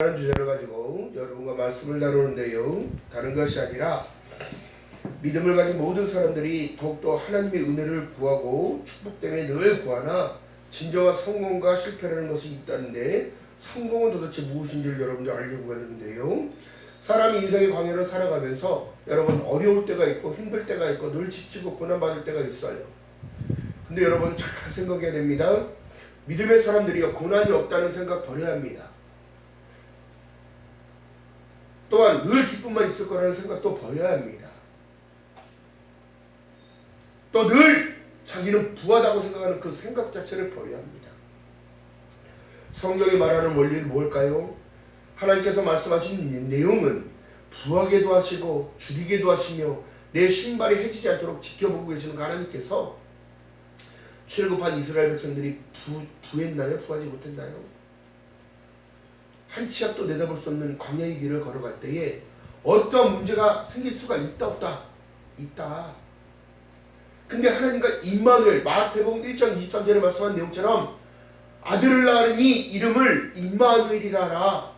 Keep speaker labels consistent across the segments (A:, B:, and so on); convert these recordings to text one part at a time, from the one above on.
A: 라는 주제를 가지고 여러분과 말씀을 나누는데요. 다른 것이 아니라 믿음을 가진 모든 사람들이 더욱더 하나님의 은혜를 구하고 축복 때문에 늘 구하나 진정한 성공과 실패라는 것이 있다는데 성공은 도대체 무엇인지를 여러분들 알려고 하는데요. 사람이 인생의 광야를 살아가면서 여러분 어려울 때가 있고 힘들 때가 있고 늘 지치고 고난받을 때가 있어요. 근데 여러분 잘 생각해야 됩니다. 믿음의 사람들이요, 고난이 없다는 생각 버려야 합니다. 또한 늘 기쁨만 있을 거라는 생각도 버려야 합니다. 또 늘 자기는 부하다고 생각하는 그 생각 자체를 버려야 합니다. 성경이 말하는 원리는 뭘까요? 하나님께서 말씀하신 내용은 부하게도 하시고 줄이게도 하시며 내 신발이 해지지 않도록 지켜보고 계시는 그 하나님께서 출애굽한 이스라엘 백성들이 부했나요? 부하지 못했나요? 한 치 앞도 내다볼 수 없는 광야의 길을 걸어갈 때에 어떠한 문제가 생길 수가 있다 없다? 있다. 근데 하나님과 임마누엘, 마태복음 1장 23절에 말씀한 내용처럼 아들을 낳으니 이름을 임마누엘이라 하라.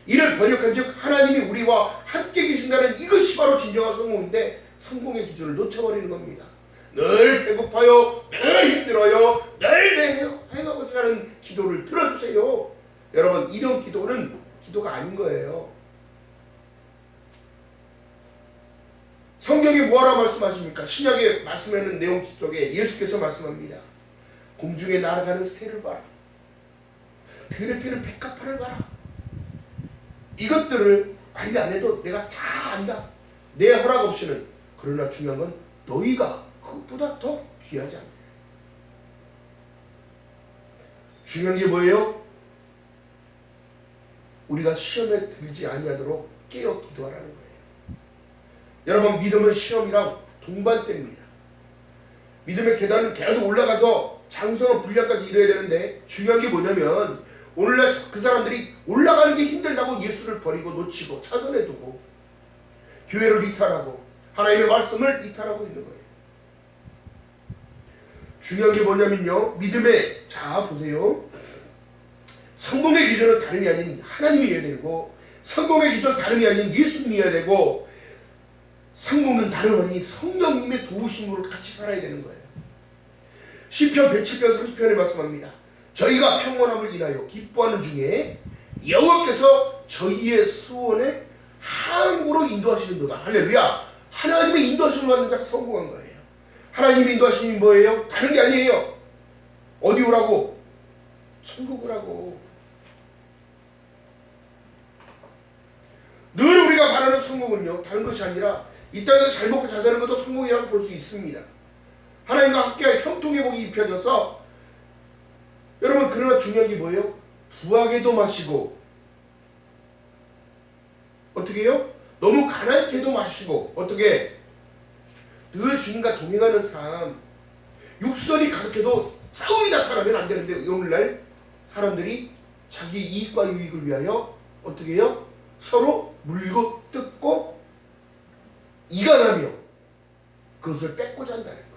A: 이를 번역한즉 하나님이 우리와 함께 계신다는 이것이 바로 진정한 성공인데 성공의 기준을 놓쳐버리는 겁니다. 늘 배고파요, 늘 힘들어요, 늘 행하고자 하는 기도를 들어주세요. 여러분, 이런 기도는 기도가 아닌 거예요. 성경이 뭐하라 말씀하십니까? 신약의 말씀하는 내용 속에 예수께서 말씀합니다. 공중에 날아가는 새를 봐라. 들에 피는 백합화를 봐라. 이것들을 관리 안 해도 내가 다 안다. 내 허락 없이는. 그러나 중요한 건 너희가 그것보다 더 귀하지 않냐. 중요한 게 뭐예요? 우리가 시험에 들지 아니하도록 깨어 기도하라는 거예요. 여러분, 믿음은 시험이랑 동반됩니다. 믿음의 계단은 계속 올라가서 장성한 분량까지 이뤄야 되는데 중요한 게 뭐냐면 오늘날 그 사람들이 올라가는 게 힘들다고 예수를 버리고 놓치고 차선에 두고 교회를 이탈하고 하나님의 말씀을 이탈하고 있는 거예요. 중요한 게 뭐냐면요, 믿음의, 자 보세요, 성공의 기준은 다름이 아닌 하나님이어야 되고 성공의 기준은 다름이 아닌 예수님이어야 되고 성공은 다름 아닌 성령님의 도우심으로 같이 살아야 되는 거예요. 시편 107편 30편에 말씀합니다. 저희가 평온함을 인하여 기뻐하는 중에 여호와께서 저희의 수원에 항구로 인도하시는도다. 할렐루야. 하나님의 인도하심을 받는 자가 성공한 거예요. 하나님의 인도하심이 뭐예요? 다른 게 아니에요. 어디 오라고? 천국 오라고. 늘 우리가 바라는 성공은요, 다른 것이 아니라 이 땅에서 잘 먹고 잘 사는 것도 성공이라고 볼 수 있습니다. 하나님과 함께 형통의 복이 입혀져서 여러분, 그러나 중요한 게 뭐예요? 부하게도 마시고 어떻게 해요? 너무 가난케도 마시고 어떻게? 늘 주님과 동행하는 삶. 육선이 가득해도 싸움이 나타나면 안 되는데 오늘날 사람들이 자기 이익과 유익을 위하여 어떻게 해요? 서로 물고 뜯고 이간하며 그것을 뺏고자 한다는 거예요.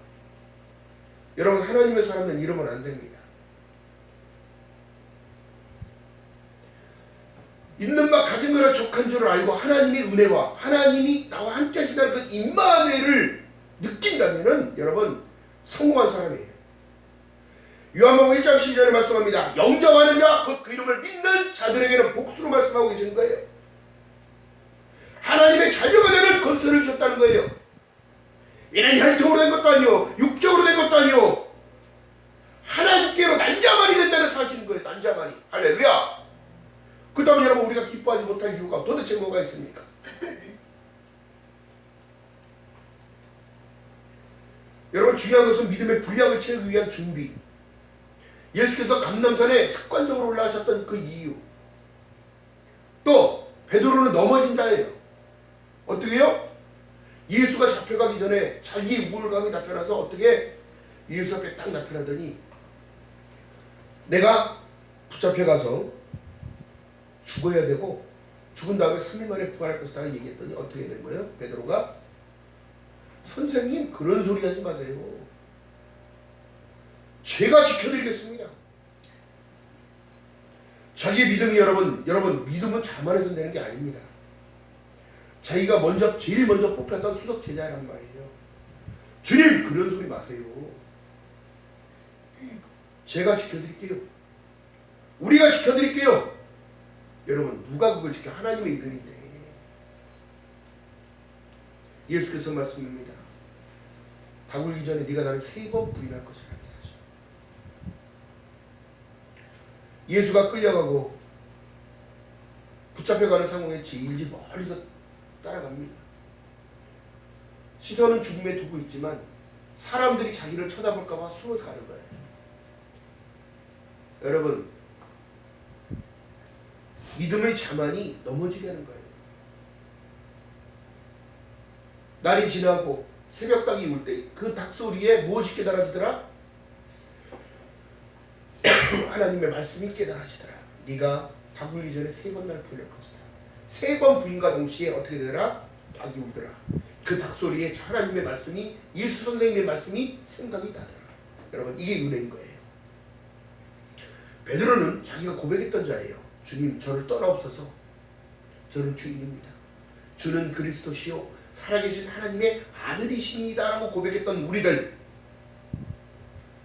A: 여러분, 하나님의 사람은 이러면 안 됩니다. 있는 바 가진 거를 족한 줄을 알고 하나님의 은혜와 하나님이 나와 함께 하신다는 그 임마누엘을 느낀다면은 여러분 성공한 사람이에요. 요한복음 1장 12절에 말씀합니다. 영접하는 자, 곧 그 이름을 믿는 자들에게는 복수로 말씀하고 계시는 거예요. 하나님의 자녀가 되는 건설을 주셨다는 거예요. 이는 혈통으로 된 것도 아니요, 육적으로 된 것도 아니요, 하나님께로 난자만이 된다는 사실인 거예요. 난자만이. 할렐루야. 그 다음에 여러분, 우리가 기뻐하지 못할 이유가 도대체 뭐가 있습니까? 여러분, 중요한 것은 믿음의 분량을 채우기 위한 준비. 예수께서 감람산에 습관적으로 올라가셨던 그 이유. 또 베드로는 넘어진 자예요. 어떻게 해요? 예수가 잡혀가기 전에 자기 우울감이 나타나서 어떻게 예수 앞에 딱 나타나더니 내가 붙잡혀가서 죽어야 되고 죽은 다음에 3일 만에 부활할 것이다 얘기했더니 어떻게 된 거예요? 베드로가 선생님, 그런 소리 하지 마세요. 제가 지켜드리겠습니다. 자기의 믿음이 여러분 믿음은 자만해서 되는 게 아닙니다. 자기가 제일 먼저 뽑혔던 수석 제자란 말이에요. 주님 그런 소리 마세요. 제가 지켜드릴게요. 우리가 지켜드릴게요. 여러분 누가 그걸 지켜? 하나님의 이름인데. 예수께서 말씀입니다. 닭 울기 전에 네가 나를 3번 부인할 것이라 하셨죠. 예수가 끌려가고 붙잡혀가는 상황에 질질 멀리서 따라갑니다. 시선은 죽음에 두고 있지만 사람들이 자기를 쳐다볼까봐 숨을 가는 거예요. 여러분 믿음의 자만이 넘어지게 하는 거예요. 날이 지나고 새벽닭이 울 때 그 닭소리에 무엇이 깨달아지더라? 하나님의 말씀이 깨달아지더라. 네가 닭 울기 전에 3번 날 부인할 것이다. 3번 부인과 동시에 어떻게 되더라? 닭이 울더라. 그 닭소리에 하나님의 말씀이, 예수 선생님의 말씀이 생각이 나더라. 여러분 이게 은혜인 거예요. 베드로는 자기가 고백했던 자예요. 주님 저를 떠나옵소서. 저는 주인입니다. 주는 그리스도시요 살아계신 하나님의 아들이시니다 라고 고백했던 우리들,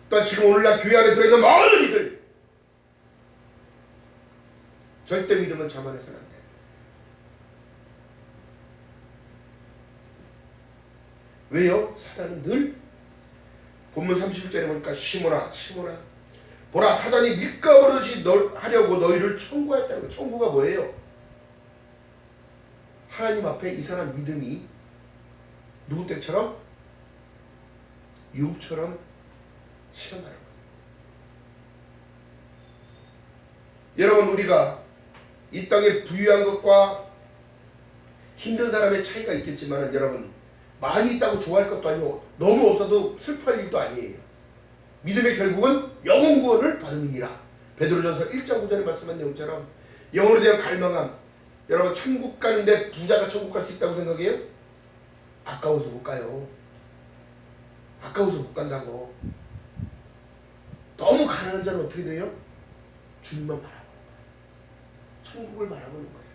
A: 또한 지금 오늘날 교회 안에 들어있는 모든 이들, 절대 믿음은 자만해서는 안 돼. 왜요? 사단은 늘 본문 31절에 보니까 시몬아 보라 사단이 밀가 오르듯이 하려고 너희를 청구했다는 거예요. 청구가 뭐예요? 하나님 앞에 이 사람 믿음이 누구 때처럼? 유업처럼 시험하는 거예요. 여러분 우리가 이 땅에 부유한 것과 힘든 사람의 차이가 있겠지만 여러분 많이 있다고 좋아할 것도 아니고 너무 없어도 슬퍼할 일도 아니에요. 믿음의 결국은 영혼 구원을 받음이니라. 베드로전서 1장 9절에 말씀한 내용처럼 영혼에 대한 갈망함. 여러분 천국 가는데 부자가 천국 갈 수 있다고 생각해요? 아까워서 못 가요. 아까워서 못 간다고. 너무 가난한 자는 어떻게 돼요? 주님만 바라보는 거예요. 천국을 바라보는 거예요.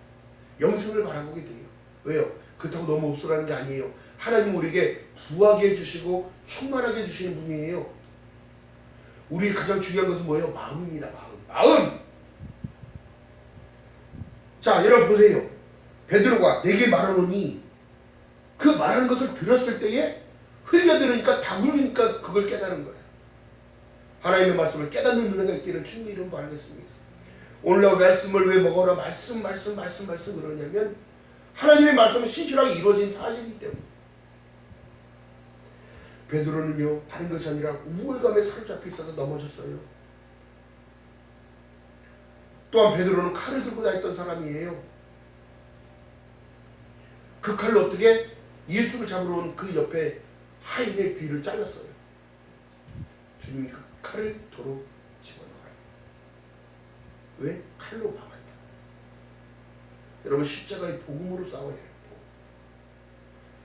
A: 영생을 바라보게 돼요. 왜요? 그렇다고 너무 없으라는 게 아니에요. 하나님 우리에게 부하게 해주시고 충만하게 해주시는 분이에요. 우리 가장 중요한 것은 뭐예요? 마음입니다. 마음. 자 여러분 보세요. 베드로가 내게 말하노니 그 말하는 것을 들었을 때에 흘려들으니까 다 울리니까 그걸 깨달은 거예요. 하나님의 말씀을 깨닫는 은혜가 있기를 주님의 이름으로 바라겠습니다. 오늘날 말씀을 왜 먹어라 말씀 그러냐면 하나님의 말씀은 신실하게 이루어진 사실이기 때문에. 베드로는요 다른 것이 아니라 우울감에 사로잡혀 있어서 넘어졌어요. 또한 베드로는 칼을 들고 다녔던 사람이에요. 그 칼로 어떻게 예수를 잡으러 온 그 옆에 하인의 귀를 잘랐어요. 주님이 그 칼을 도로 집어넣어요. 왜? 칼로 막았다. 여러분 십자가의 복음으로 싸워야 돼요.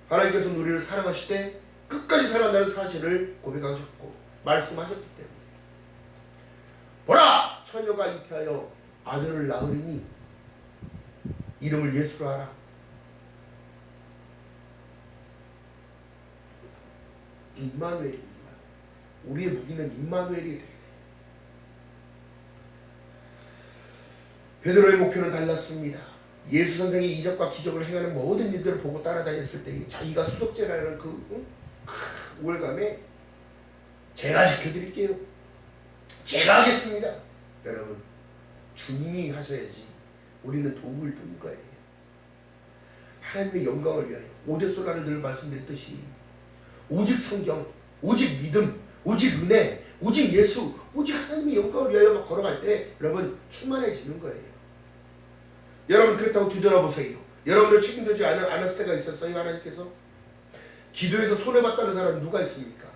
A: 하나님께서 우리를 사랑하실 때 끝까지 사랑한다는 사실을 고백하셨고 말씀하셨기 때문에. 보라! 처녀가 잉태하여 아들을 낳으리니 이름을 예수로 하라. 임마누엘입니다. 우리의 무기는 임마누엘이 돼요. 베드로의 목표는 달랐습니다. 예수 선생이 이적과 기적을 행하는 모든 일들을 보고 따라다녔을 때 자기가 수석제라는 그 우월감에 제가 지켜드릴게요. 제가 하겠습니다. 여러분 주님이 하셔야지 우리는 도구일 뿐인 거예요. 하나님의 영광을 위하여 오데솔라를 늘 말씀드렸듯이 오직 성경, 오직 믿음, 오직 은혜, 오직 예수, 오직 하나님의 영광을 위하여 걸어갈 때 여러분 충만해지는 거예요. 여러분 그렇다고 뒤돌아보세요. 여러분들 책임지지 않았을 때가 있었어요. 하나님께서 기도에서 손해봤다는 사람이 누가 있습니까?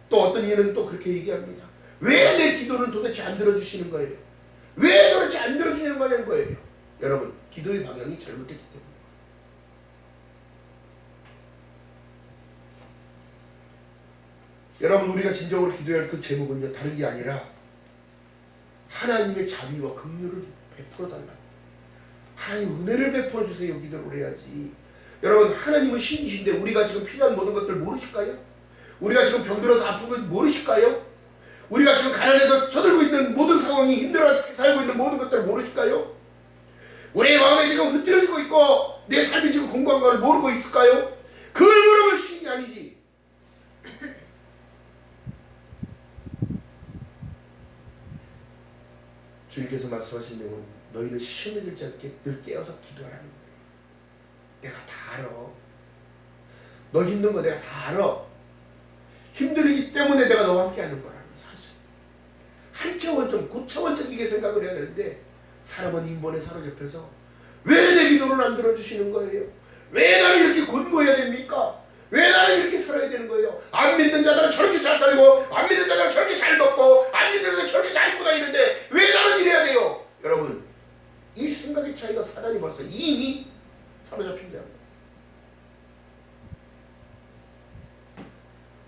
A: 또 어떤 이는 또 그렇게 얘기합니다. 왜 내 기도는 도대체 안 들어주시는 거예요? 왜 도대체 안 들어주는 거예요? 여러분 기도의 방향이 잘못됐기 때문에. 여러분 우리가 진정으로 기도해야 할 그 제목은요 다른 게 아니라 하나님의 자비와 긍휼을 베풀어 달라. 하나님 은혜를 베풀어 주세요. 기도를 해야지. 여러분, 하나님은 신이신데 우리가 지금 필요한 모든 것들 모르실까요? 우리가 지금 병들어서 아프면 모르실까요? 우리가 지금 가난해서 서들고 있는 모든 상황이 힘들어 살고 있는 모든 것들을 모르실까요? 우리의 마음에 지금 흐트러지고 있고 내 삶이 지금 공고한 걸 모르고 있을까요? 그걸 모르면 신이 아니지. 주님께서 말씀하신 내용은 너희는 시험에 들지 않게 늘 깨어서 기도하라는 거예요. 내가 다 알아. 너 힘든 거 내가 다 알아. 힘들기 때문에 내가 너와 함께 하는 거라는 사실. 한 차원 좀 고차원적이게 생각을 해야 되는데 사람은 인본에 사로잡혀서 왜 내 기도를 안 들어주시는 거예요? 왜 나를 이렇게 곤고해야 됩니까? 왜 나는 이렇게 살아야 되는 거예요? 안 믿는 자들은 저렇게 잘 살고 안 믿는 자들은 저렇게 잘 먹고 안 믿는 자들은 저렇게 잘 입고 다니는데 왜 나는 이래야 돼요? 여러분, 이 생각의 차이가 사단이 벌써 이미 사로잡힌 자입니다.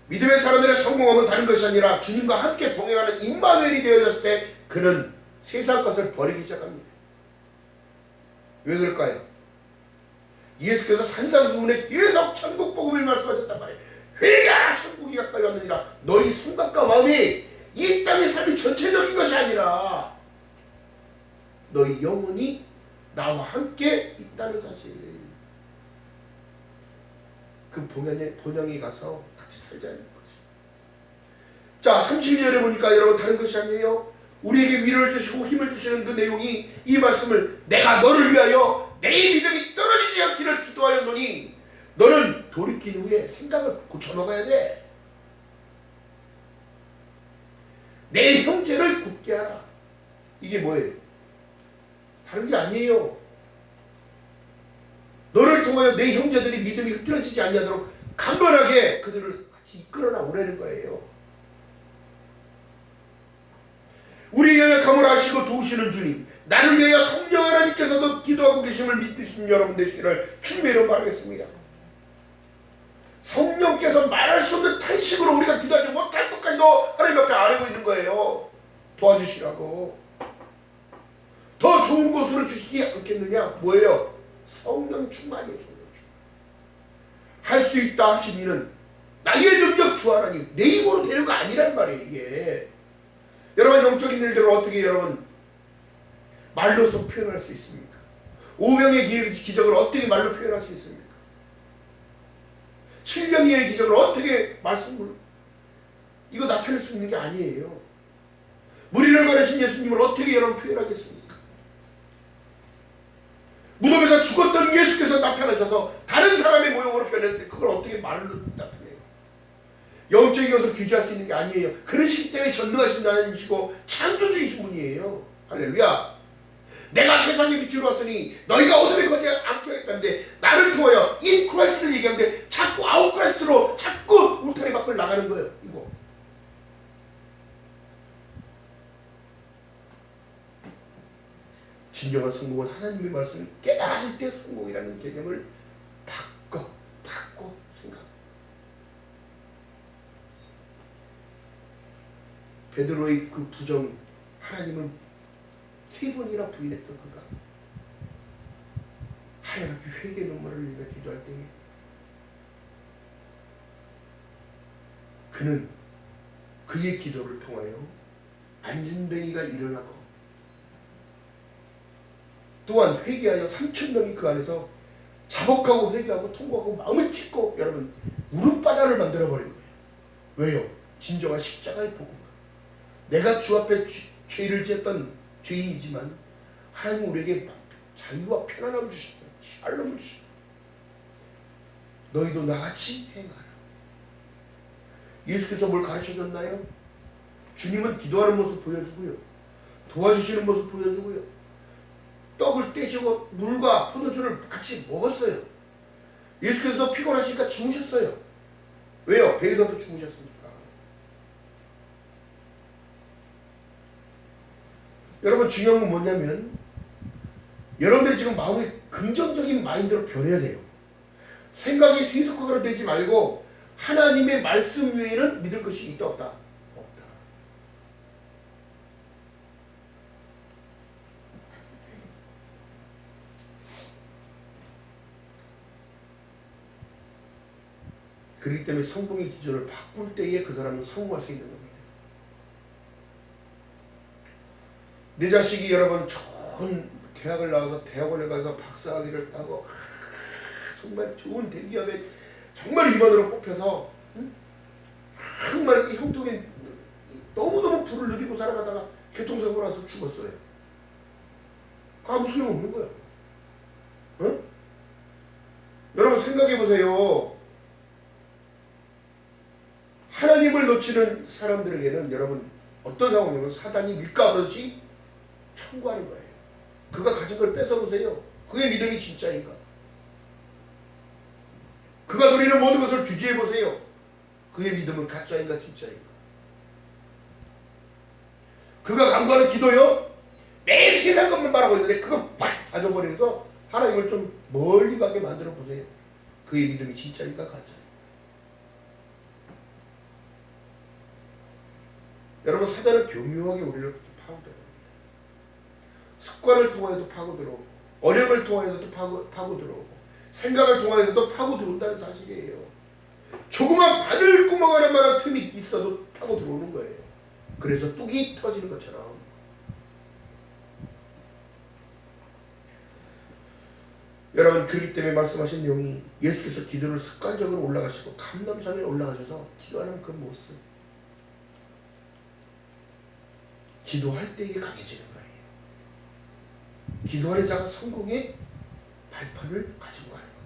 A: 믿음의 사람들의 성공함은 다른 것이 아니라 주님과 함께 동행하는 임마누엘이 되어졌을 때 그는 세상 것을 버리기 시작합니다. 왜 그럴까요? 예수께서 산상수훈에 계속 천국 복음을 말씀하셨단 말이에요. 회개하라, 천국이 가까이 왔느니라. 너희 생각과 마음이 이 땅의 삶이 전체적인 것이 아니라 너희 영혼이 나와 함께 있다는 사실. 그 본향에 가서 같이 살자는 거죠. 자, 32절에 보니까 여러분 다른 것이 아니에요. 우리에게 위로를 주시고 힘을 주시는 그 내용이 이 말씀을 내가 너를 위하여 내 믿음이 떨어지지 않기를 기도하였노니 너는 돌이킨 후에 생각을 고쳐먹어야 돼. 내 형제를 굳게 하라. 이게 뭐예요? 다른 게 아니에요. 너를 통하여 내 형제들이 믿음이 흐트러지지 않도록 강건하게 그들을 같이 이끌어 나오라는 거예요. 우리 위하여 감을하시고 도우시는 주님, 나를 위하여 성령 하나님께서도 기도하고 계심을 믿으신 여러분 되시기를 주님의 이름으로 바라겠습니다. 성령께서 말할 수 없는 탄식으로 우리가 기도하지 못할 것까지도 하나님 앞에 아뢰고 있는 거예요. 도와주시라고. 더 좋은 곳으로 주시지 않겠느냐? 뭐예요? 성령 충만이에요. 성령 충만. 할 수 있다 하신 이는 나의 능력 주 하나님, 내 힘으로 되는 거 아니란 말이에요. 이게 여러분, 영적인 일들을 어떻게 여러분 말로서 표현할 수 있습니까? 오병의 기적을 어떻게 말로 표현할 수 있습니까? 7명의 기적을 어떻게 말씀으로 이거 나타낼 수 있는 게 아니에요. 무리를 가르신 예수님을 어떻게 여러분 표현하겠습니까? 무덤에서 죽었던 예수께서 나타나셔서 다른 사람의 모형으로 표현했는데 그걸 어떻게 말로 나타내요? 영적인 것을 규제할 수 있는 게 아니에요. 그러시기 때문에 전능하신 하나님이시고 창조주이신 분이에요. 할렐루야. 내가 세상의 빛으로 왔으니 너희가 어둠에 거지 않게 하겠다는데 나를 통하여 인 크라이스트를 얘기하는데 자꾸 아웃 크라이스트로 자꾸 울타리 밖을 나가는 거예요. 이거 진정한 성공은 하나님의 말씀을 깨달아질 때 성공이라는 개념을 바꿔 생각. 베드로의 그 부정, 하나님은 3번이나 부인했던 그가 하나님 앞에 회개 눈물을 흘리며 기도할 때에 그는 그의 기도를 통하여 안진뱅이가 일어나고 또한 회개하여 3,000명이 그 안에서 자복하고 회개하고 통곡하고 마음을 찢고 여러분 울음바다를 만들어버린 거예요. 왜요? 진정한 십자가의 복음. 내가 주 앞에 죄를 지었던 죄인이지만 하나님 우리에게 자유와 편안함을 주셨다. 샬롬을 주셨다. 너희도 나같이 행하라. 예수께서 뭘 가르쳐줬나요? 주님은 기도하는 모습 보여주고요. 도와주시는 모습 보여주고요. 떡을 떼시고 물과 포도주를 같이 먹었어요. 예수께서도 피곤하시니까 주무셨어요. 왜요? 배에서도 주무셨으니까. 여러분, 중요한 건 뭐냐면 여러분들이 지금 마음이 긍정적인 마인드로 변해야 돼요. 생각이 세속화가 되지 말고 하나님의 말씀 외에는 믿을 것이 있다 없다? 없다. 그렇기 때문에 성공의 기준을 바꿀 때에 그 사람은 성공할 수 있는 겁니다. 내 자식이 여러분 좋은 대학을 나와서 대학원에 가서 박사학위를 따고 정말 좋은 대기업에 정말 임원으로 뽑혀서 정말 이 형통에 너무너무 부를 누리고 살아가다가 교통사고 나서 죽었어요. 아무 소용없는 거야. 어? 여러분 생각해보세요. 하나님을 놓치는 사람들에게는 여러분 어떤 상황이면 사단이 밀가부르듯이 청구하는 거예요. 그가 가진 걸 뺏어보세요. 그의 믿음이 진짜인가? 그가 누리는 모든 것을 규제해보세요. 그의 믿음은 가짜인가 진짜인가? 그가 간구하는 기도요, 매일 세상 것만 바라고 있는데 그거 팍 가져버려서 하나님을 좀 멀리 가게 만들어 보세요. 그의 믿음이 진짜인가 가짜인가? 여러분 사단은 교묘하게 우리를 파고들어요. 습관을 통하여도 파고들어오고 어려움을 통하여도 파고들어오고 생각을 통하여도 파고들어온다는 사실이에요. 조그만 바늘구멍 하나만한 틈이 있어도 파고들어오는 거예요. 그래서 뚝이 터지는 것처럼 여러분 그렇기 때문에 말씀하신 내용이 예수께서 기도를 습관적으로 올라가시고 감람산에 올라가셔서 기도하는 그 모습, 기도할 때 이게 강해지는 거예요. 기도하는 자가 성공의 발판을 가지고 가는 겁니다.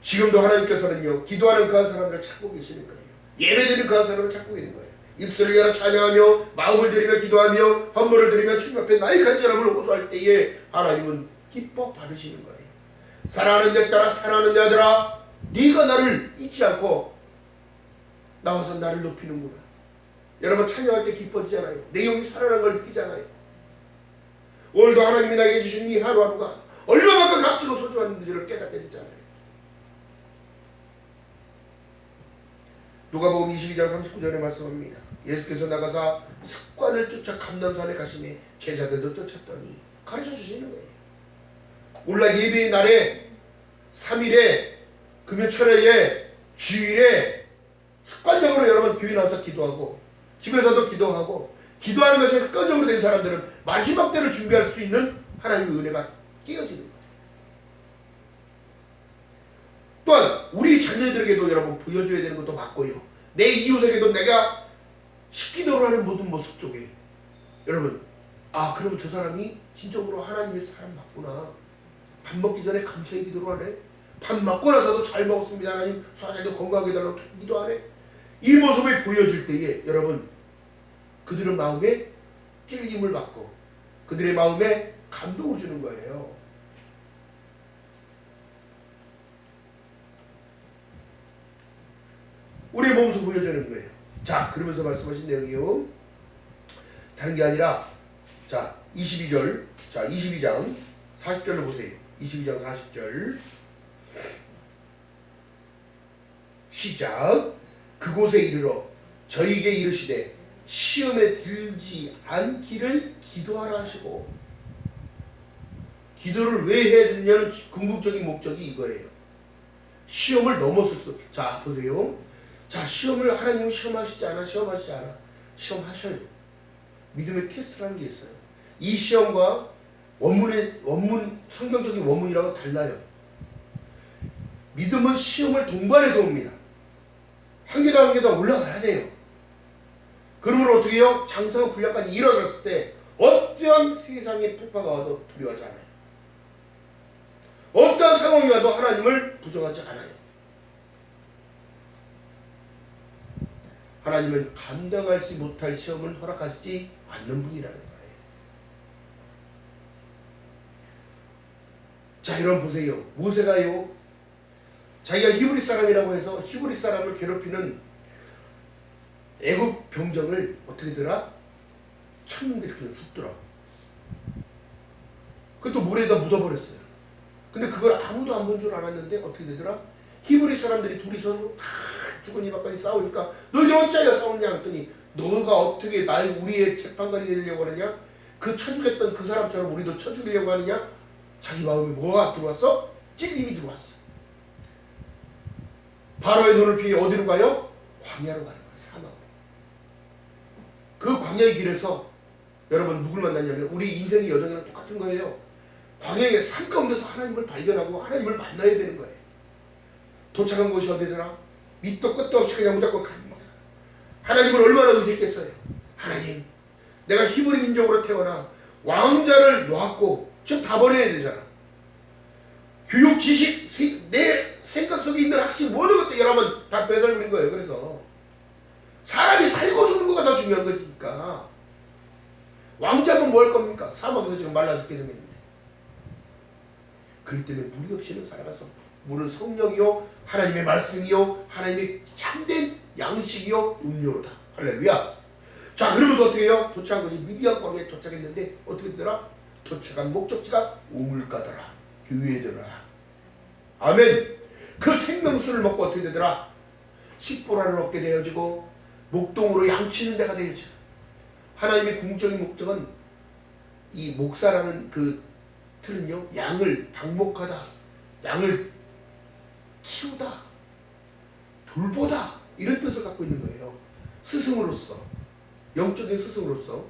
A: 지금도 하나님께서는요 기도하는 그 한 사람들을 찾고 계시는 거예요. 예배드리는 그 한 사람을 찾고 계신 거예요. 입술을 열어 찬양하며 마음을 들이며 기도하며 헌물을 드리며 주님 앞에 나의 간절함을 호소할 때에 하나님은 기뻐 받으시는 거예요. 사랑하는 내 딸아, 사랑하는 내 아들아, 네가 나를 잊지 않고 나와서 나를 높이는구나. 여러분 찬양할 때 기뻐지잖아요. 내 영이 살아난 걸 느끼잖아요. 오늘도 하나님이 나에게 주신 이 하루하루가 얼마만큼 값지고 소중한지를 깨닫게 되잖아요. 누가복음 22장 39절에 말씀합니다. 예수께서 나가사 습관을 쫓아 감람산에 가시매 제자들도 쫓았더니 가르쳐 주시는 거예요. 오늘날 예배의 날에 3일에 금요철에 주일에 습관적으로 여러분 교회 나와서 기도하고 집에서도 기도하고 기도하는 것이 습관적으로 된 사람들은 마지막 때를 준비할 수 있는 하나님의 은혜가 끼어지는 거예요. 또한 우리 자녀들에게도 여러분 보여줘야 되는 것도 맞고요. 내 이웃에게도 내가 식기도를 하는 모든 모습 속에 여러분 그러면 저 사람이 진정으로 하나님의 사람 맞구나. 밥 먹기 전에 감사의 기도를 하네. 밥 먹고 나서도 잘 먹었습니다. 하나님 소화자도 건강하게 해달라고 기도하네. 이 모습을 보여줄 때에 여러분 그들은 마음에 찔림을 받고 그들의 마음에 감동을 주는 거예요. 우리의 몸소 보여주는 거예요. 자, 그러면서 말씀하신 내용이요. 다른 게 아니라 자 22절, 자 22장 40절로 보세요. 22장 40절 시작. 그곳에 이르러 저희에게 이르시되 시험에 들지 않기를 기도하라 하시고, 기도를 왜 해야 되느냐는 궁극적인 목적이 이거예요. 시험을 넘었을 수. 자 보세요. 자 시험을 하나님은 시험하시지 않아? 시험하시지 않아? 시험하셔요. 믿음의 테스트라는 게 있어요. 이 시험과 원문 성경적인 원문이라고 달라요. 믿음은 시험을 동반해서 옵니다. 한 계단 한 계단 올라가야 돼요. 그러므로 어떻게 해요? 장성한 분량까지 이뤄졌을 때 어떠한 세상의 풍파가 와도 두려워하지 않아요. 어떠한 상황이 와도 하나님을 부정하지 않아요. 하나님은 감당하지 못할 시험을 허락하시지 않는 분이라는 거예요. 자 여러분 보세요. 모세가요 자기가 히브리 사람이라고 해서 히브리 사람을 괴롭히는 애굽 병정을 어떻게 되더라? 쳤는데 그냥 죽더라. 그것도 물에다 묻어버렸어요. 근데 그걸 아무도 안 본 줄 알았는데 어떻게 되더라? 히브리 사람들이 둘이서 다 죽은 이박까지 싸우니까 너희들 어찌하여 싸웠냐 했더니 너가 어떻게 우리의 재판관이 되려고 하느냐? 그 쳐죽였던 그 사람처럼 우리도 쳐죽이려고 하느냐? 자기 마음에 뭐가 들어왔어? 찔림이 들어왔어. 바로의 눈을 피해 어디로 가요? 광야로 가는 거예요. 사막으로. 그 광야의 길에서 여러분 누굴 만났냐면 우리 인생의 여정이랑 똑같은 거예요. 광야의 산 가운데서 하나님을 발견하고 하나님을 만나야 되는 거예요. 도착한 곳이 어디더라? 밑도 끝도 없이 그냥 무조건 갑니다. 하나님을 얼마나 의지했겠어요. 하나님, 내가 히브리 민족으로 태어나 왕자를 놓았고 지금 다 버려야 되잖아. 교육, 지식, 내 생각 속에 있는 학식 모든 것도 여러분 다 빼앗는 거예요. 그래서 사람이 살고 죽는 거가 더 중요한 것이니까. 왕자면 뭐 할 겁니까? 사막에서 지금 말라 죽게 생겼는데. 그렇기 때문에 물이 없이는 살아가서 물은 성령이요 하나님의 말씀이요 하나님의 참된 양식이요 음료로다. 할렐루야. 자, 그러면서 어떻게 해요? 도착한 것이 미디안 광야에 도착했는데 어떻게 되더라? 도착한 목적지가 우물가더라. 교회더라. 아멘. 그 생명수를 먹고 어떻게 되더라? 식보라를 얻게 되어지고 목동으로 양치는 데가 되어져. 하나님의 궁극적인 목적은 이 목사라는 그 틀은요, 양을 방목하다, 양을 키우다, 돌보다 이런 뜻을 갖고 있는 거예요. 스승으로서, 영적인 스승으로서.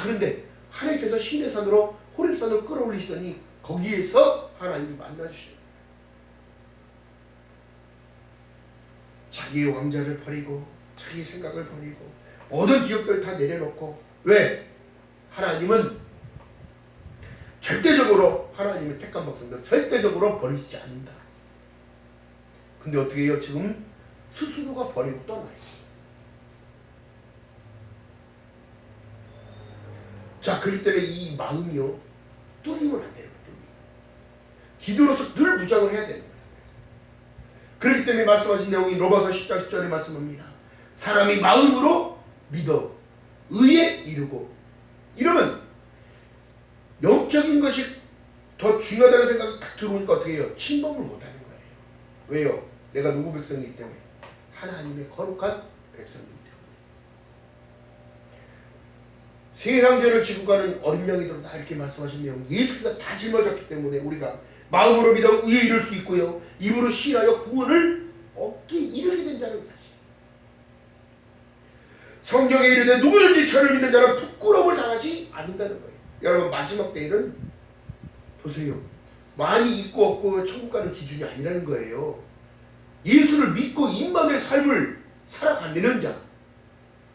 A: 그런데 하나님께서 시내 산으로 호렙산으로 끌어올리시더니 거기에서 하나님이 만나주셔요. 자기의 왕자를 버리고 자기 생각을 버리고 모든 기억들 다 내려놓고. 왜? 하나님은 절대적으로 하나님의 택한 백성들을 절대적으로 버리시지 않는다. 근데 어떻게 해요? 지금 스스로가 버리고 떠나요. 자, 그렇기 때문에 이 마음이요 뚫리면 안 되는 거예요. 기도로서 늘 무장을 해야 되는 거예요. 그렇기 때문에 말씀하신 내용이 로마서 10장 10절에 말씀합니다. 사람이 마음으로 믿어 의에 이르고. 이러면 영적인 것이 더 중요하다는 생각이 딱 들어오니까 어떻게 해요? 침범을 못하는 거예요. 왜요? 내가 누구 백성이기 때문에? 하나님의 거룩한 백성이기 때문에. 세상 죄를 지고 가는 어린 양이들 다 이렇게 말씀하신 내용, 예수께서 다 짊어졌기 때문에 우리가 마음으로 믿어 의에 이를 수 있고요, 입으로 시인하여 구원을 얻게 이르게 된다는 사실. 성경에 이르되 누구든지 저를 믿는 자는 부끄러움을 당하지 않는다는 거예요. 여러분, 마지막 때에는 보세요. 많이 있고 없고 천국 가는 기준이 아니라는 거예요. 예수를 믿고 임마누엘 삶을 살아가는 자,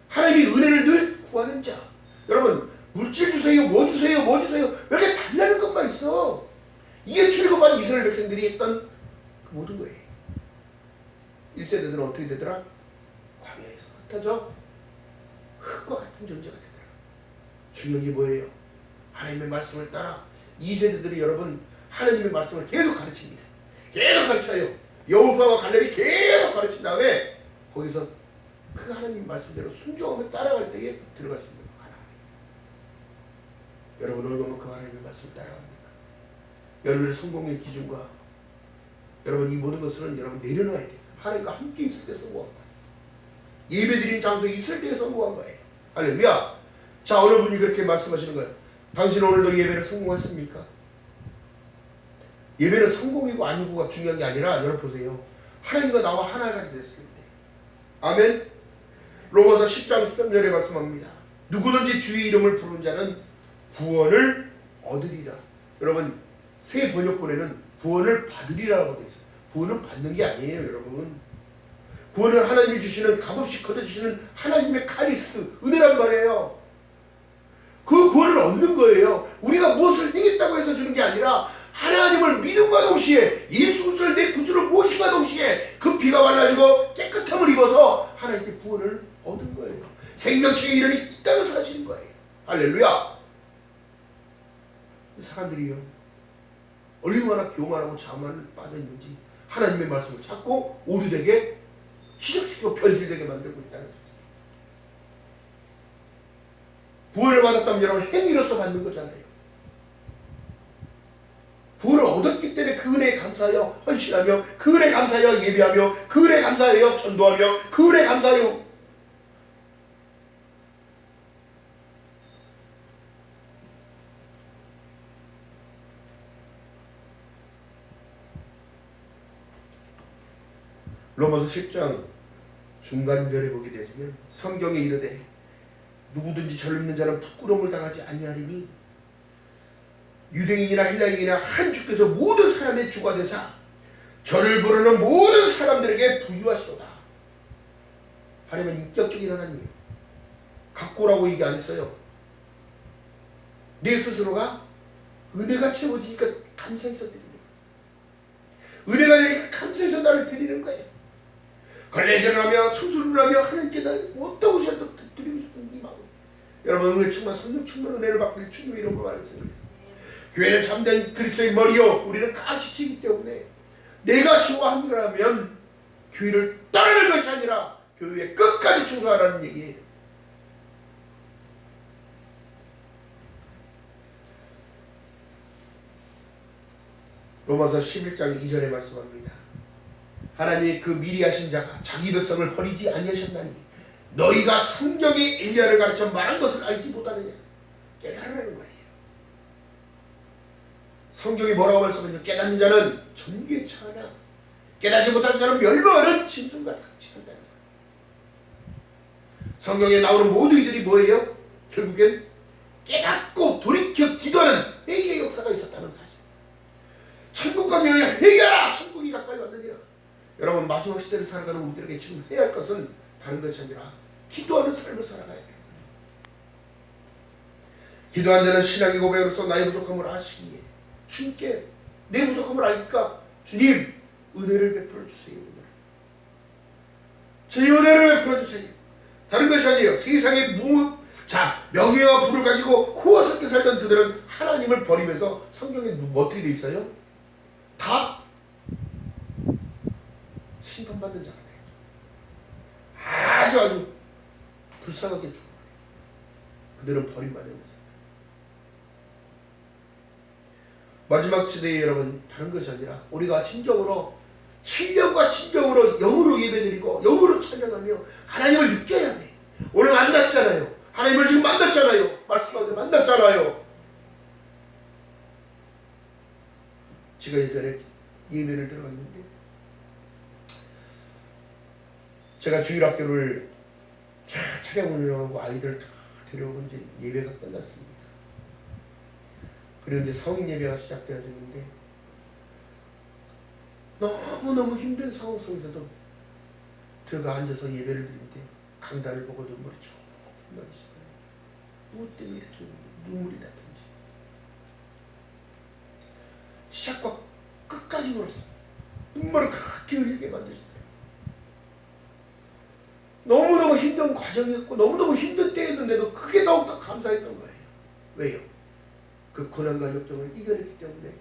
A: 하나님의 은혜를 늘 구하는 자. 여러분, 물질 주세요, 뭐 주세요, 뭐 주세요, 왜 이렇게 달라는 것만 있어. 이게 출애굽한 이스라엘 백성들이 했던 그 모든 거예요. 1세대들은 어떻게 되더라? 광야에서 흩어져 흙과 같은 존재가 되더라. 중요한 게 뭐예요? 하나님의 말씀을 따라 2세대들이 여러분 하나님의 말씀을 계속 가르칩니다. 계속 가르쳐요. 여호수아와 갈렙이 계속 가르친 다음에 거기서 그 하나님 말씀대로 순종하며 따라갈 때에 들어갈 수 있는 가나안. 여러분, 얼마만큼 하나님의 말씀을 따라갑니까? 여러분의 성공의 기준과 여러분 이 모든 것은 여러분 내려놔야 돼요. 하나님과 함께 있을 때 성공한 거예요. 예배드린 장소에 있을 때 성공한 거예요. 할렐루야. 자, 어느 분이 그렇게 말씀하시는 거예요. 당신은 오늘도 예배를 성공했습니까? 예배는 성공이고 아니고가 중요한 게 아니라 여러분 보세요. 하나님과 나와 하나가 됐을 때. 아멘. 로마서 10장 13절에 말씀합니다. 누구든지 주의 이름을 부르는 자는 구원을 얻으리라. 여러분, 새 번역본에는 구원을 받으리라고 되어 있어요. 구원은 받는 게 아니에요, 여러분. 구원은 하나님이 주시는, 값없이 거둬주시는 하나님의 카리스, 은혜란 말이에요. 그 구원을 얻는 거예요. 우리가 무엇을 행했다고 해서 주는 게 아니라 하나님을 믿음과 동시에 예수 그리스도를 내 구주로 모심과 동시에 그 피가 발라지고 깨끗함을 입어서 하나님께 구원을 얻은 거예요. 생명책의 이름이 있다는 사실인 거예요. 할렐루야. 사람들이요, 얼마나 교만하고 자만을 빠져있는지 하나님의 말씀을 찾고 오류되게 희석시키고 변질되게 만들고 있다는 거죠. 구원을 받았다면 여러분 행위로서 받는 거잖아요. 구원을 얻었기 때문에 그 은혜에 감사하여 헌신하며, 그 은혜에 감사하여 예배하며, 그 은혜에 감사하여 전도하며, 그 은혜에 감사하여. 로마서 10장 중간절에 보게 되면 성경에 이르되 누구든지 저를 믿는 자는 부끄러움을 당하지 아니하리니 유대인이나 헬라인이나 한 주께서 모든 사람의 주가 되사 저를 부르는 모든 사람들에게 부유하시도다. 하나님은 인격적인 하나님이에요. 갖고라고 얘기 안 했어요. 내 스스로가 은혜가 채워지니까 감사해서 드리는 거예요. 은혜가 되니까 감사해서 나를 드리는 거예요. 걸레질을 하며 청소를 하며 하나님께 나 어떤 것이라도 드리고 싶은 이 마음. 여러분 은혜 충만 성령 충만 은혜를 받길 주님의 이름으로 말했습니다. 교회는 참된 그리스도의 머리요 우리는 가지치기 때문에 내가 좋아함이라면 교회를 떠나는 것이 아니라 교회에 끝까지 충성하라는 얘기예요. 로마서 11장 2절에 말씀합니다. 하나님이 그 미리 하신 자가 자기 백성을 버리지 아니하셨나니 너희가 성경이 엘리야를 가르쳐 말한 것을 알지 못하느냐. 깨달으라는 거예요. 성경이 뭐라고 말씀하냐. 깨닫는 자는 천국에 처하나 깨닫지 못하는 자는 멸망하는 짐승과 같이 산다는 거예요. 성경에 나오는 모든 이들이 뭐예요? 결국엔 깨닫고 돌이켜 기도하는 회개의 역사가 있었다는 사실. 천국 가기 위해 회개하라. 천국이 가까이 왔느니라. 여러분 마지막 시대를 살아가는 우리들에게 지금 해야 할 것은 다른 것이 아니라 기도하는 삶을 살아가야 돼요. 기도한 자는 신앙의 고백으로서 나의 부족함을 아시기에 주님께 내 부족함을 아니까 주님 은혜를 베풀어 주세요. 제 은혜를 베풀어 주세요. 다른 것이 아니에요. 세상의 명예와 부를 가지고 호화스럽게 살던 그들은 하나님을 버리면서 성경에 어떻게 돼 있어요? 다 심판받는 자가 되죠. 아주 불쌍하게 죽어요. 그들은 버림받은 거죠. 마지막 시대에 여러분 다른 것이 아니라 우리가 진정으로 신령과 진정으로 영으로 예배드리고 영으로 찬양하며 하나님을 느껴야 돼. 오늘 만났잖아요. 하나님을 지금 만났잖아요. 말씀하는데 만났잖아요. 제가 예전에 예배를 들어갔는데 제가 주일학교를 차량 운영하고 아이들 다 데려오고 이제 예배가 끝났습니다. 그리고 이제 성인 예배가 시작되어졌는데 너무너무 힘든 상황 속에서도 제가 앉아서 예배를 드리는데 강단을 보고 눈물이 쭉 흘러내시더라고요. 무엇 때문에 이렇게 눈물이 났던지. 시작과 끝까지 울었어요. 눈물을 그렇게 흘리게 만드시더라고요. 너무너무 힘든 과정이었고 너무너무 힘든 때였는데도 그게 더욱더 감사했던 거예요. 왜요? 그 고난과 역경을 이겨냈기 때문에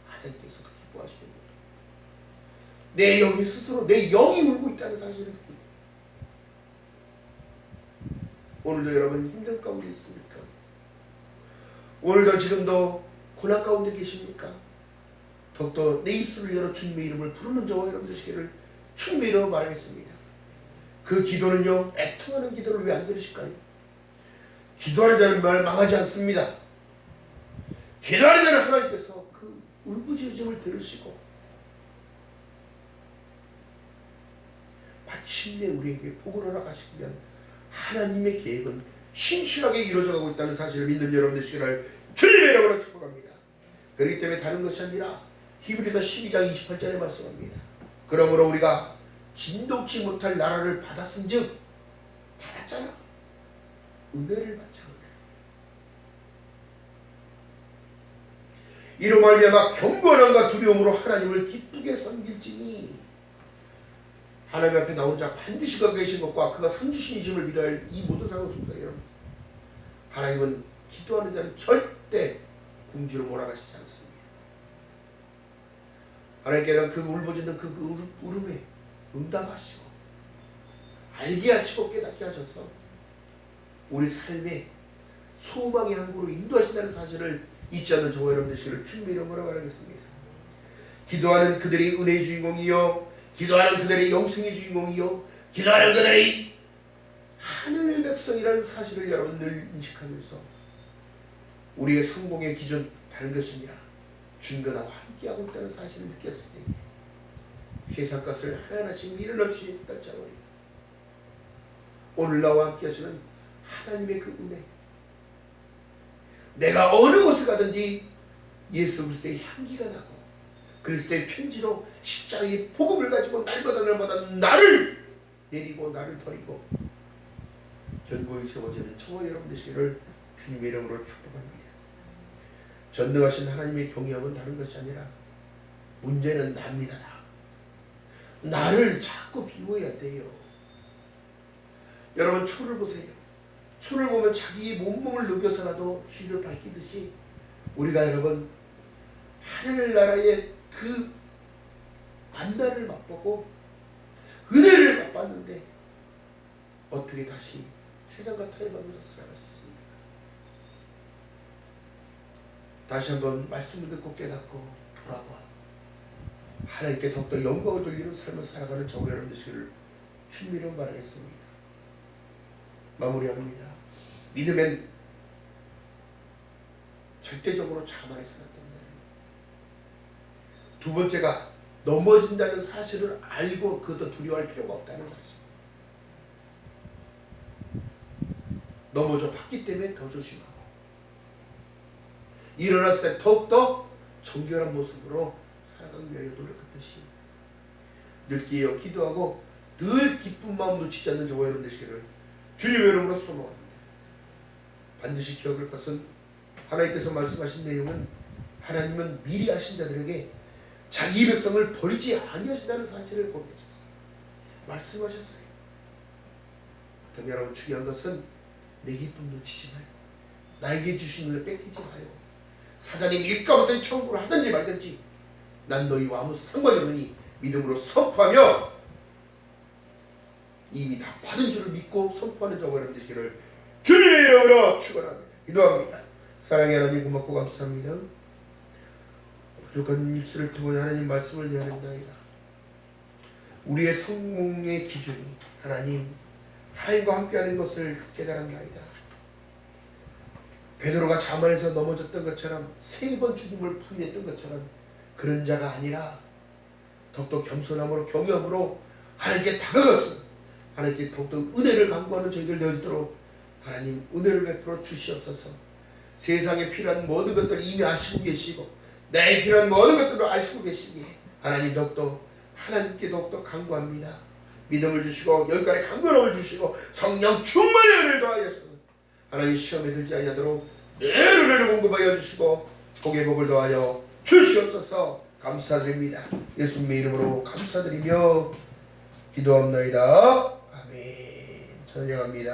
A: 하나님께서도 기뻐하시는 거예요. 내 영이 스스로 내 영이 울고 있다는 사실을 듣고 있어요. 오늘도 여러분 힘든 가운데 있습니까? 오늘도 지금도 고난 가운데 계십니까? 더욱더 내 입술을 열어 주님의 이름을 부르는 저와 여러분 되시기를 주님의 이름으로 말하겠습니다. 그 기도는요 애통하는 기도를 왜 안 들으실까요? 기도하는 자는 말 망하지 않습니다. 기도하는 자는 하나님께서 그 울부짖음을 들으시고 마침내 우리에게 복을 허락하시면 하나님의 계획은 신실하게 이루어져가고 있다는 사실을 믿는 여러분 되시기를 주님의 이름으로 축복합니다. 그렇기 때문에 다른 것이 아니라 히브리서 12장 28절에 말씀합니다. 그러므로 우리가 진독지 못할 나라를 받았은즉 받았잖아. 은혜를 받자. 이로 말미암아 경건함과 두려움으로 하나님을 기쁘게 섬길지니. 하나님 앞에 나온 자 반드시 거기 계신 것과 그가 선주신이심을 믿어야 할 이 모든 상황 속에서 여러분 하나님은 기도하는 자는 절대 궁지로 몰아가시지 않습니다. 하나님께는 그 울부짖는 그 울음에 응답하시고 알게 하시고 깨닫게 하셔서 우리 삶에 소망의 항구로 인도하신다는 사실을 잊지 않는 저와 여러분 되시기를 주님의 이름으로 말하겠습니다. 기도하는 그들이 은혜의 주인공이요 기도하는 그들의 영생의 주인공이요 기도하는 그들의 하늘 백성이라는 사실을 여러분 늘 인식하면서 우리의 성공의 기준 다른 것이 아니라 주님과 나와 함께하고 있다는 사실을 느꼈을 때 세상 것을 하나하나씩 미련 없이 떨쳐버리고 오늘 나와 함께 하시는 하나님의 그 은혜, 내가 어느 곳에 가든지 예수 그리스도의 향기가 나고 그리스도의 편지로 십자가의 복음을 가지고 날마다 나를 내리고 나를 버리고 견고히 세워지는 저와 여러분 되시기를 주님의 이름으로 축복합니다. 전능하신 하나님의 경외함은 다른 것이 아니라 문제는 납니다. 나를 자꾸 비워야 돼요. 여러분 초를 보세요. 초를 보면 자기 몸몸을 녹여서라도 주위를 밝히듯이 우리가 여러분 하늘나라의 그 만나를 맛보고 은혜를 맛봤는데 어떻게 다시 세상과 타협하면서 살아갈 수 있습니까? 다시 한번 말씀을 듣고 깨닫고 돌아와 하나님께 더욱더 영광을 돌리는 삶을 살아가는 저와 여러분 되시기를 주님으로 바라겠습니다. 마무리합니다. 믿음엔 절대적으로 자만해서는 안 된다. 두 번째가 넘어진다는 사실을 알고 그것도 두려워할 필요가 없다는 사실. 넘어져 봤기 때문에 더 조심하고 일어났을 때 더욱더 정결한 모습으로 살아가기 위하여 노력하듯이 늘 깨어 기도하고 늘 기쁜 마음 놓치지 않는 저와 여러분 되시기를 주님의 이름으로 소망합니다. 반드시 기억할 것은 하나님께서 말씀하신 내용은 하나님은 미리 하신 자들에게 자기 백성을 버리지 아니하신다는 사실을 고백하셨어요. 말씀하셨어요. 그럼 여러분 중요한 것은 내 기쁨 놓치지 말고 나에게 주신 것을 뺏기지 마요. 사단이 밀가부터 청구를 하든지 말든지 난 너희와 아무 상관이 없으니 믿음으로 선포하며 이미 다 받은 줄을 믿고 선포하는 저와 여러분 되시기를 주님의 이름으로 축원합니다. 기도합니다. 사랑의 하나님 고맙고 감사합니다. 부족한 입술을 통해 하나님 말씀을 내어낸다이다. 우리의 성공의 기준이 하나님과 함께하는 것을 깨달았나이다. 베드로가 자만해서 넘어졌던 것처럼 3번 주님을 부인했던 것처럼 그런 자가 아니라 더욱더 겸손함으로 경외함으로 하나님께 다가가서 하나님께 더욱더 은혜를 강구하는 저희들 되어지도록 하나님 은혜를 베풀어 주시옵소서. 세상에 필요한 모든 것들을 이미 아시고 계시고 내게 필요한 모든 것들을 아시고 계시기에 하나님 더욱더 하나님께 더욱더 강구합니다. 믿음을 주시고 여기까지 강건함을 주시고 성령 충만의 은혜를 더하여서 하나님 시험에 들지 아니하도록 늘 은혜를 공급하여 주시고 복의 복을 더하여 주시옵소서. 감사드립니다. 예수님의 이름으로 감사드리며 기도합나이다. 아멘. 찬양합니다.